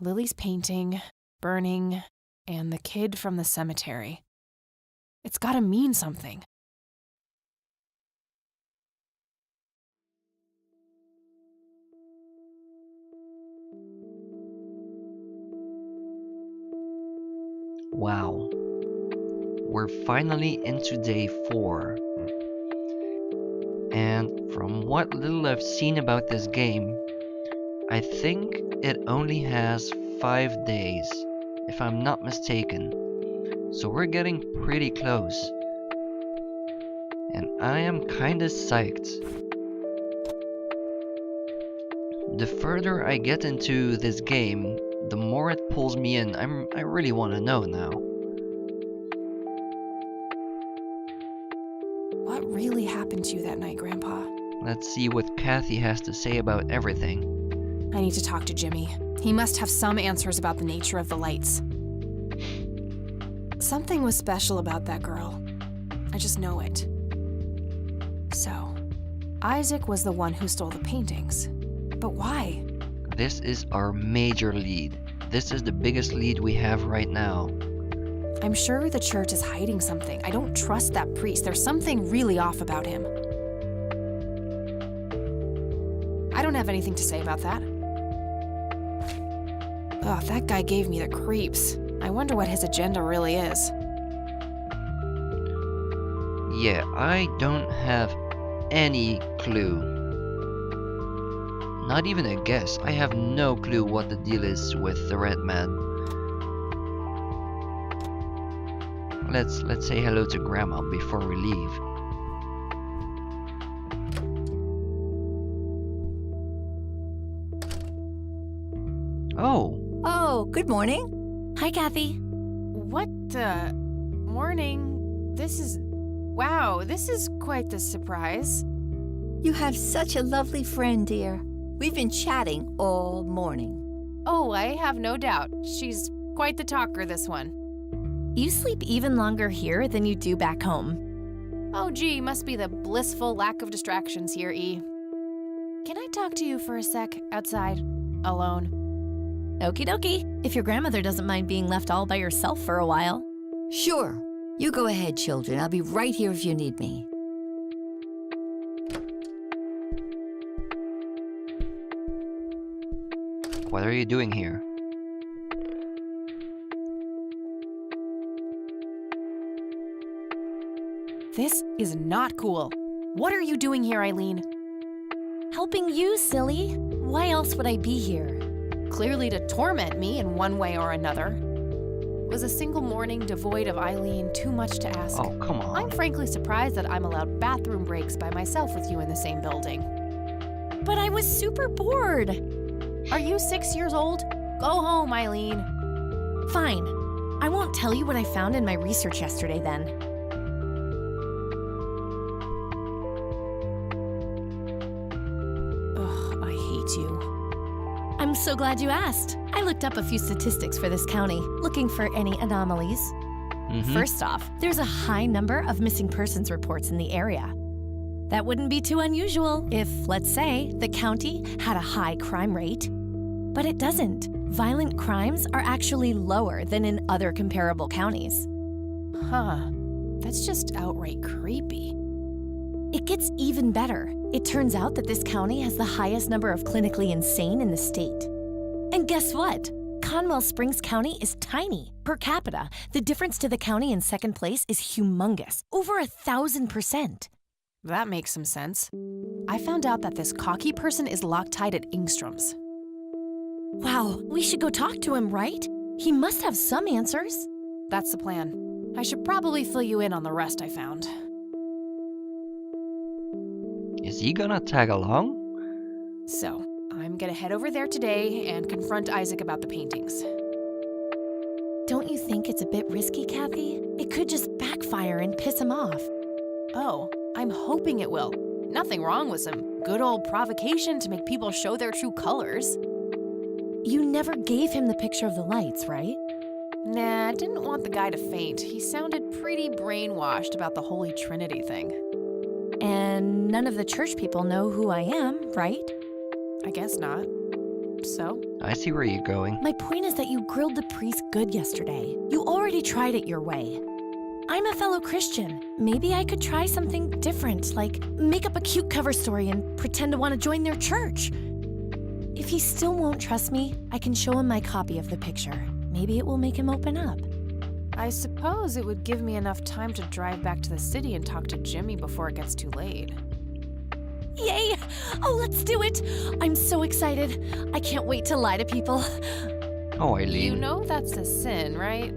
Lily's painting, burning, and the kid from the cemetery. It's gotta mean something. Wow. We're finally into day 4. And from what little I've seen about this game, I think it only has 5 days, if I'm not mistaken. So we're getting pretty close. And I am kinda psyched. The further I get into this game, the more it pulls me in. I really want to know now. What really happened to you that night, Grandpa? Let's see what Kathy has to say about everything. I need to talk to Jimmy. He must have some answers about the nature of the lights. Something was special about that girl. I just know it. So, Isaac was the one who stole the paintings. But why? This is our major lead. This is the biggest lead we have right now. I'm sure the church is hiding something. I don't trust that priest. There's something really off about him. I don't have anything to say about that. Oh, that guy gave me the creeps. I wonder what his agenda really is. Yeah, I don't have any clue. Not even a guess. I have no clue what the deal is with the red man. Let's say hello to Grandma before we leave. Oh, good morning. Hi, Kathy. What the? Morning. Wow, this is quite the surprise. You have such a lovely friend, dear. We've been chatting all morning. Oh, I have no doubt. She's quite the talker, this one. You sleep even longer here than you do back home. Oh, gee, must be the blissful lack of distractions here, E. Can I talk to you for a sec outside, alone? Okie dokie, if your grandmother doesn't mind being left all by yourself for a while. Sure. You go ahead, children. I'll be right here if you need me. What are you doing here? This is not cool. What are you doing here, Eileen? Helping you, silly. Why else would I be here? Clearly to torment me in one way or another. Was a single morning devoid of Eileen too much to ask? Oh, come on. I'm frankly surprised that I'm allowed bathroom breaks by myself with you in the same building. But I was super bored. Are you 6 years old? Go home, Eileen. Fine. I won't tell you what I found in my research yesterday then. Ugh, I hate you. I'm so glad you asked. I looked up a few statistics for this county, looking for any anomalies. First off, there's a high number of missing persons reports in the area. That wouldn't be too unusual if, let's say, the county had a high crime rate. But it doesn't. Violent crimes are actually lower than in other comparable counties. Huh. That's just outright creepy. It gets even better. It turns out that this county has the highest number of clinically insane in the state. And guess what? Conwell Springs County is tiny. Per capita, the difference to the county in second place is humongous, over 1,000%. That makes some sense. I found out that this cocky person is Loctite at Ingstrom's. Wow, we should go talk to him, right? He must have some answers. That's the plan. I should probably fill you in on the rest I found. Is he gonna tag along? So, I'm gonna head over there today and confront Isaac about the paintings. Don't you think it's a bit risky, Kathy? It could just backfire and piss him off. Oh, I'm hoping it will. Nothing wrong with some good old provocation to make people show their true colors. You never gave him the picture of the lights, right? Nah, I didn't want the guy to faint. He sounded pretty brainwashed about the Holy Trinity thing. And none of the church people know who I am, right? I guess not. So? I see where you're going. My point is that you grilled the priest good yesterday. You already tried it your way. I'm a fellow Christian. Maybe I could try something different, like make up a cute cover story and pretend to want to join their church. If he still won't trust me, I can show him my copy of the picture. Maybe it will make him open up. I suppose it would give me enough time to drive back to the city and talk to Jimmy before it gets too late. Yay! Oh, let's do it! I'm so excited. I can't wait to lie to people. Oh, Eileen. You know that's a sin, right?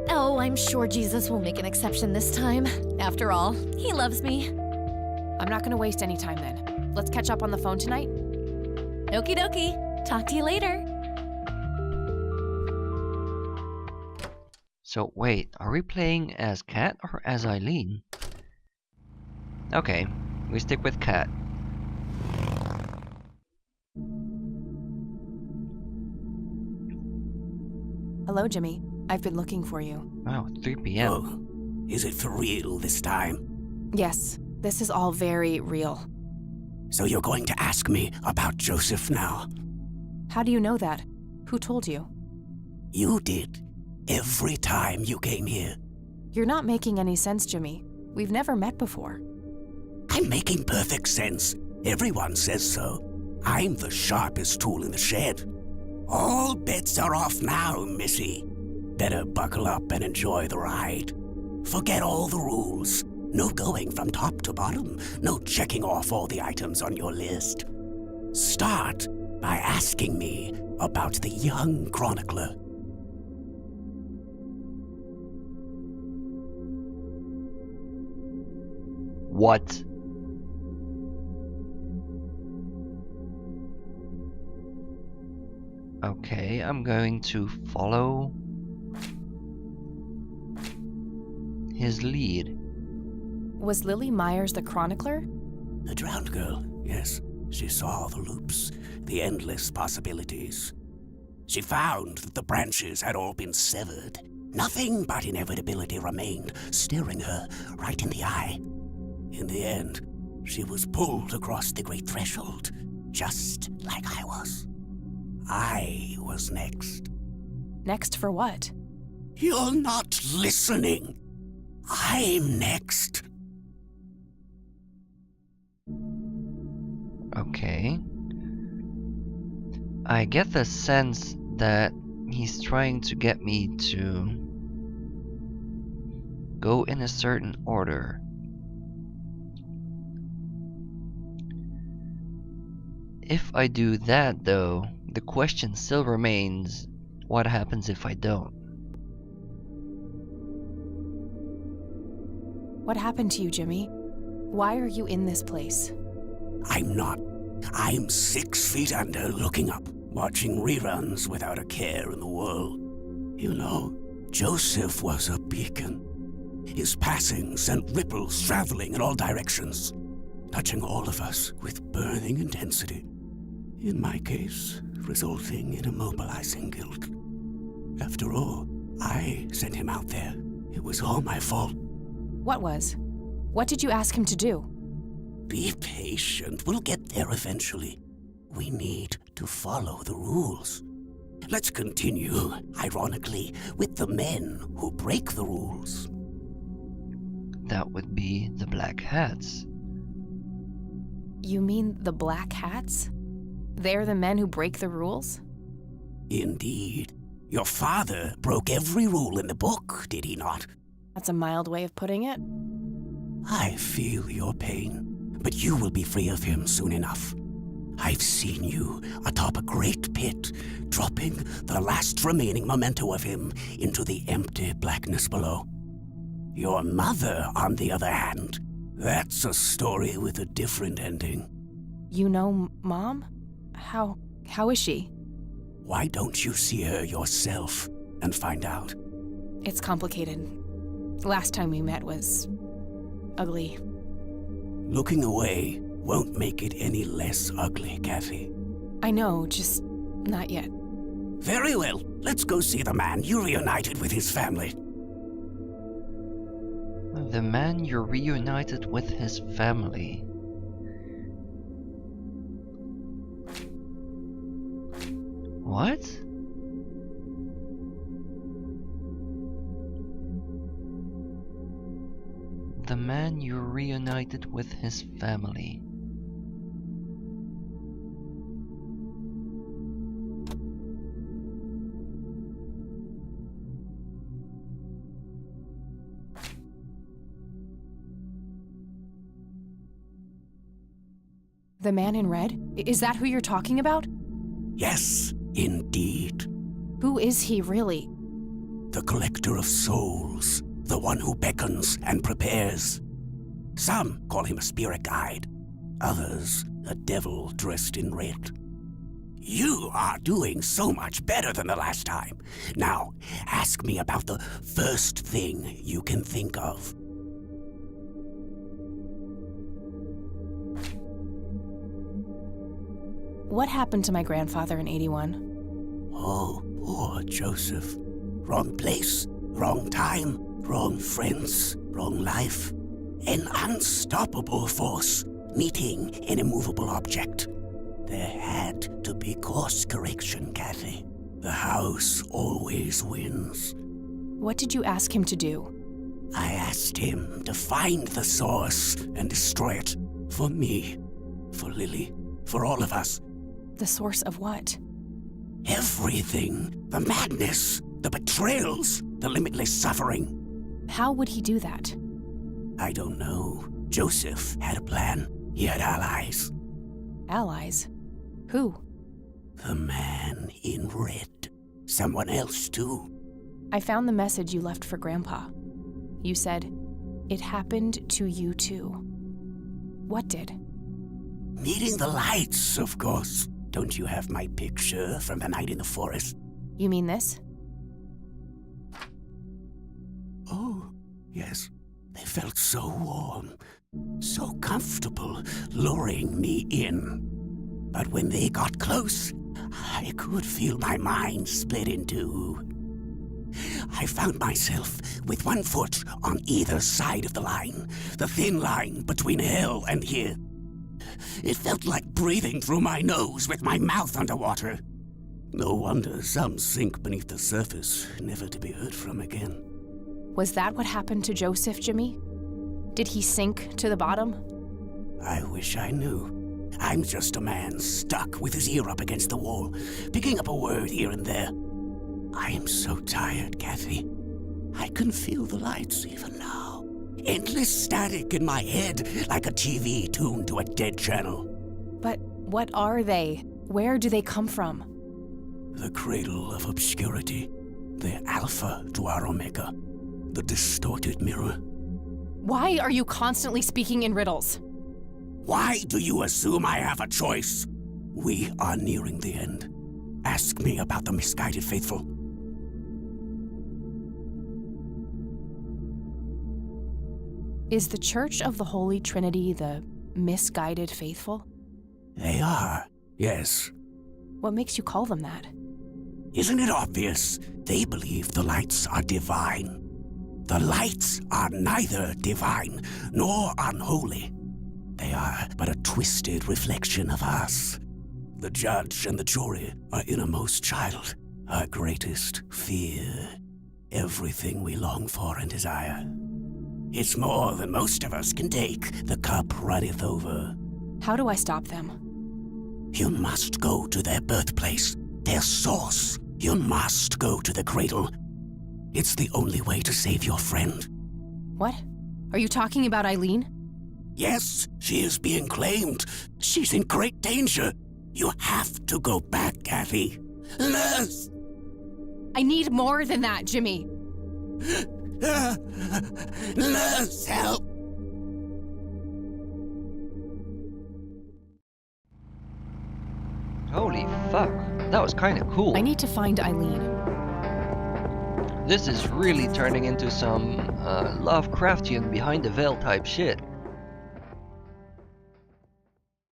Oh, I'm sure Jesus will make an exception this time. After all, he loves me. I'm not gonna waste any time then. Let's catch up on the phone tonight. Okie dokie. Talk to you later. So wait, are we playing as Kat or as Eileen? Okay, we stick with Kat. Hello, Jimmy. I've been looking for you. Wow, 3 p.m. Oh, is it for real this time? Yes, this is all very real. So you're going to ask me about Joseph now? How do you know that? Who told you? You did. Every time you came here. You're not making any sense, Jimmy. We've never met before. I'm making perfect sense. Everyone says so. I'm the sharpest tool in the shed. All bets are off now, Missy. Better buckle up and enjoy the ride. Forget all the rules. No going from top to bottom. No checking off all the items on your list. Start by asking me about the young chronicler. What? Okay, I'm going to follow his lead. Was Lily Myers the chronicler? The drowned girl, yes. She saw the loops, the endless possibilities. She found that the branches had all been severed. Nothing but inevitability remained, staring her right in the eye. In the end, she was pulled across the great threshold, just like I was. I was next. Next for what? You're not listening. I'm next. Okay. I get the sense that he's trying to get me to go in a certain order. If I do that, though, the question still remains, what happens if I don't? What happened to you, Jimmy? Why are you in this place? I'm not. I'm 6 feet under, looking up, watching reruns without a care in the world. You know, Joseph was a beacon. His passing sent ripples traveling in all directions, touching all of us with burning intensity. In my case, resulting in immobilizing guilt. After all, I sent him out there. It was all my fault. What was? What did you ask him to do? Be patient. We'll get there eventually. We need to follow the rules. Let's continue, ironically, with the men who break the rules. That would be the Black Hats. You mean the Black Hats? They're the men who break the rules? Indeed. Your father broke every rule in the book, did he not? That's a mild way of putting it. I feel your pain, but you will be free of him soon enough. I've seen you atop a great pit, dropping the last remaining memento of him into the empty blackness below. Your mother, on the other hand, that's a story with a different ending. You know Mom? How is she? Why don't you see her yourself and find out? It's complicated. Last time we met was ugly. Looking away won't make it any less ugly, Kathy. I know, just not yet. Very well. Let's go see the man you reunited with his family. The man you're reunited with his family. What? The man you reunited with his family. The man in red? Is that who you're talking about? Yes, indeed. Who is he really? The collector of souls, the one who beckons and prepares. Some call him a spirit guide, others a devil dressed in red. You are doing so much better than the last time. Now, ask me about the first thing you can think of. What happened to my grandfather in 81? Oh, poor Joseph. Wrong place, wrong time, wrong friends, wrong life. An unstoppable force meeting an immovable object. There had to be course correction, Kathy. The house always wins. What did you ask him to do? I asked him to find the source and destroy it. For me, for Lily, for all of us. The source of what? Everything. The madness, the betrayals, the limitless suffering. How would he do that? I don't know. Joseph had a plan. He had allies. Allies? Who? The man in red. Someone else, too. I found the message you left for Grandpa. You said, "It happened to you too." What did? Meeting the lights, of course. Don't you have my picture from the night in the forest? You mean this? Oh, yes. They felt so warm, so comfortable, luring me in. But when they got close, I could feel my mind split in two. I found myself with one foot on either side of the line, the thin line between hell and here. It felt like breathing through my nose with my mouth underwater. No wonder some sink beneath the surface, never to be heard from again. Was that what happened to Joseph, Jimmy? Did he sink to the bottom? I wish I knew. I'm just a man stuck with his ear up against the wall, picking up a word here and there. I am so tired, Kathy. I can feel the lights even now. Endless static in my head, like a TV tuned to a dead channel. But what are they? Where do they come from? The cradle of obscurity. The alpha to our omega. The distorted mirror. Why are you constantly speaking in riddles? Why do you assume I have a choice? We are nearing the end. Ask me about the misguided faithful. Is the Church of the Holy Trinity the misguided faithful? They are, yes. What makes you call them that? Isn't it obvious? They believe the lights are divine. The lights are neither divine nor unholy. They are but a twisted reflection of us. The judge and the jury, our innermost child, our greatest fear, everything we long for and desire. It's more than most of us can take. The cup runneth over. How do I stop them? You must go to their birthplace, their source. You must go to the cradle. It's the only way to save your friend. What? Are you talking about Eileen? Yes, she is being claimed. She's in great danger. You have to go back, Kathy. Nurse! I need more than that, Jimmy. Nurse, help! Holy fuck, that was kinda cool. I need to find Eileen. This is really turning into some Lovecraftian behind the veil type shit.